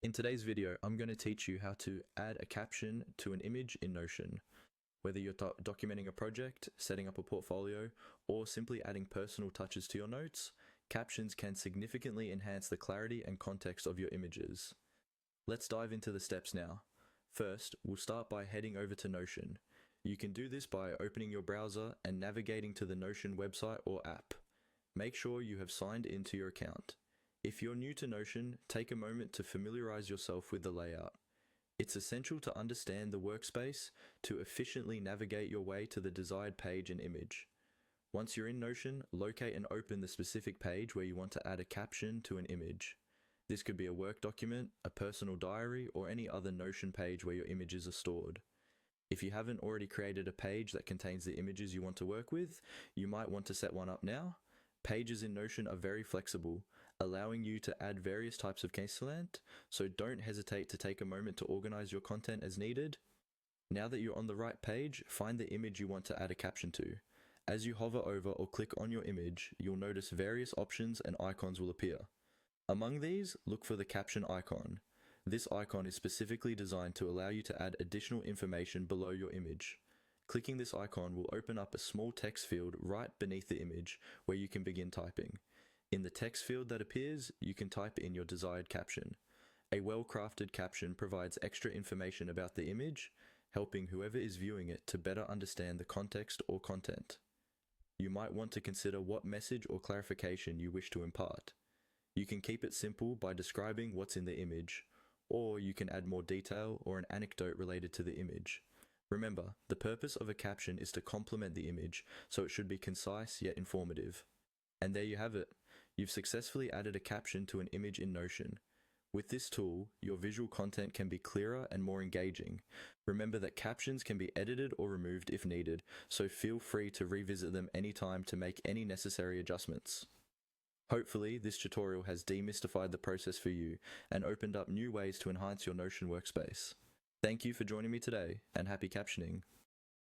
In today's video, I'm going to teach you how to add a caption to an image in Notion. Whether you're documenting a project, setting up a portfolio, or simply adding personal touches to your notes, captions can significantly enhance the clarity and context of your images. Let's dive into the steps now. First, we'll start by heading over to Notion. You can do this by opening your browser and navigating to the Notion website or app. Make sure you have signed into your account. If you're new to Notion, take a moment to familiarize yourself with the layout. It's essential to understand the workspace to efficiently navigate your way to the desired page and image. Once you're in Notion, locate and open the specific page where you want to add a caption to an image. This could be a work document, a personal diary, or any other Notion page where your images are stored. If you haven't already created a page that contains the images you want to work with, you might want to set one up now. Pages in Notion are very flexible, allowing you to add various types of content, so don't hesitate to take a moment to organize your content as needed. Now that you're on the right page, find the image you want to add a caption to. As you hover over or click on your image, you'll notice various options and icons will appear. Among these, look for the caption icon. This icon is specifically designed to allow you to add additional information below your image. Clicking this icon will open up a small text field right beneath the image where you can begin typing. In the text field that appears, you can type in your desired caption. A well-crafted caption provides extra information about the image, helping whoever is viewing it to better understand the context or content. You might want to consider what message or clarification you wish to impart. You can keep it simple by describing what's in the image, or you can add more detail or an anecdote related to the image. Remember, the purpose of a caption is to complement the image, so it should be concise yet informative. And there you have it. You've successfully added a caption to an image in Notion. With this tool, your visual content can be clearer and more engaging. Remember that captions can be edited or removed if needed, so feel free to revisit them anytime to make any necessary adjustments. Hopefully, this tutorial has demystified the process for you and opened up new ways to enhance your Notion workspace. Thank you for joining me today, and happy captioning.